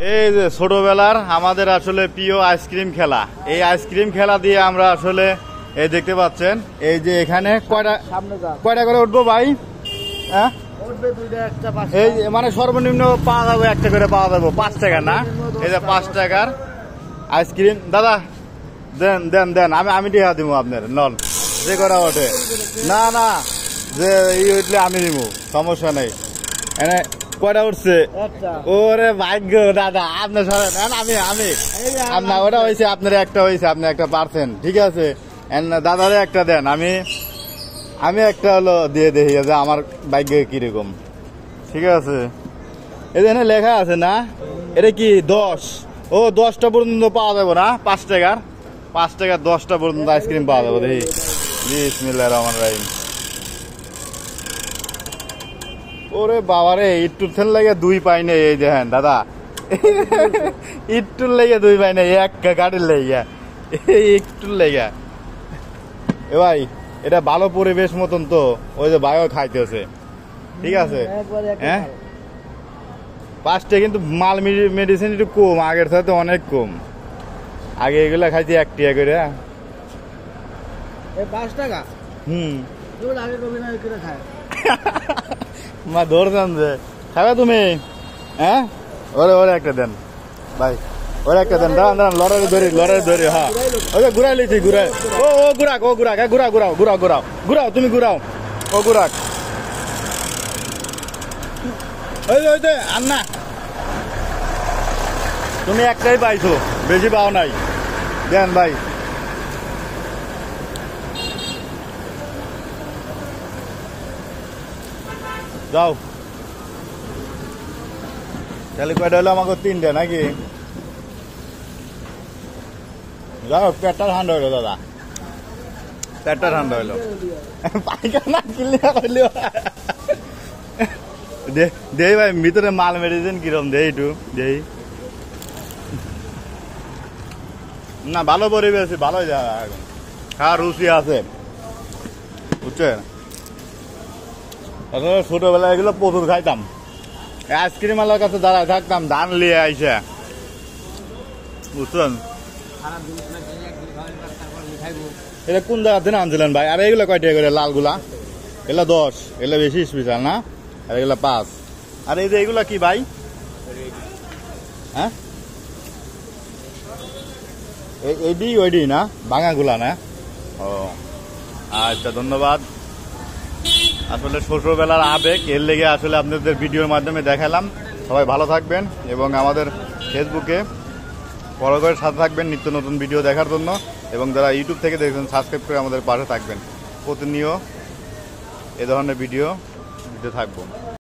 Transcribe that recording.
এই যে ছোটবেলার আমাদের আসলে প্রিয় আইসক্রিম খেলা, এই আইসক্রিম খেলা দিয়ে আমরা আসলে এই দেখতে পাচ্ছেন এই যে এখানে কয়টা করে উঠবো ভাই? হ্যাঁ এই মানে সর্বনিম্ন পাওয়া যাবে একটা করে পাওয়া যাবো 5 টাকা না? এই যে 5 টাকার আইসক্রিম দাদা দেন দেন দেন, আমি টিহা দিব আপনার নল যে করা ওঠে না না যে উঠলে আমি দিব, সমস্যা নেই। এনে কয়টা উঠছে? ওরে ভাগ্য দাদা আপনার আমি আপনার ওটা হয়েছে, আপনার একটা হয়েছে, আপনি একটা পারছেন, ঠিক আছে। দাদারে একটা দেন, আমি একটা হলো দিয়ে দেখি যে আমার ভাগ্য কিরকম, ঠিক আছে। এখানে লেখা আছে না, এটা কি 10? ও 10টা পর্যন্ত পাওয়া যাবে না? 5 টাকার 10টা পর্যন্ত আইসক্রিম পাওয়া যাবে। দেখি বিসমিল্লাহির রহমানির রহিম। ওরে বাবারে, ইট্টুর থেন লাগে 2 পাই নাই। এই দেখেন দাদা, ইট্টুর লেগে 2 পাই নাই, এক গাড়ির লেগে একটুর লেগে। এ ভাই এটা ভালো পরিবেশ মতন তো, ওই যে ভাইও খাইতেছে, ঠিক আছে। হ্যাঁ 5টা কিন্তু মাল মেডিসিন একটু কম, আগের সাথে অনেক কম। আগে এগুলা খাইছি 1 টাকা করে। 5 টাকা? মা ধরছেন যে খাবে তুমি? হ্যাঁ ওরে একটা দেন ভাই, ওরে একটা দেন। দাঁড়ান দাঁড়ান, লড়াই ধরি। হ্যাঁ ওই ঘুরাই লিছি, ঘুরাই। ও ঘুরাক, ঘুরাও তুমি, ঘুরাও। ও ঘুরাক, ওই আন্না তুমি একটাই পাইছো, বেশি পাও নাই। দেন ভাই। যাও তাহলে কয়টা হলো? আমাকে 3টে নাকি? যাও পেটটা ঠান্ডা হইলো দাদা, পেটটা ঠান্ডা হইলো। পায়খানা ক্লিয়ার হইলো। দেই ভাই ভিতরে মাল মেডিসিন কিরম দেই একটু দেই না। ভালো পরিবেশ, ভালো জায়গা, খাওয়ার রুচি আছে, বুঝছেন। আসলে ছোটবেলায় এগুলো প্রচুর খাইতাম। আইসক্রিম আলার কাছে দাঁড়ায় থাকতাম, ধান লিয়ে আইসা, বুঝছেন। এটা কোন জায়গা থেকে আনছিলেন ভাই? আর এগুলো কয়টা করে? লালগুলা এগুলা 10, এগুলো বেশি স্পেশাল না? আর এগুলা 5। আর এই যে এগুলা কি ভাই? হ্যাঁ ওইডি না, ভাঙাগুলা না? ও আচ্ছা, ধন্যবাদ। আসলে ছোটবেলার আবেগ, এর লেগে আসলে আপনাদের ভিডিওর মাধ্যমে দেখালাম। সবাই ভালো থাকবেন এবং আমাদের ফেসবুকে ফলো করে সাথে থাকবেন নিত্য নতুন ভিডিও দেখার জন্য। এবং যারা ইউটিউব থেকে দেখছেন সাবস্ক্রাইব করে আমাদের পাশে থাকবেন, প্রতিনিয়ত এ ধরনের ভিডিও দিতে থাকবো।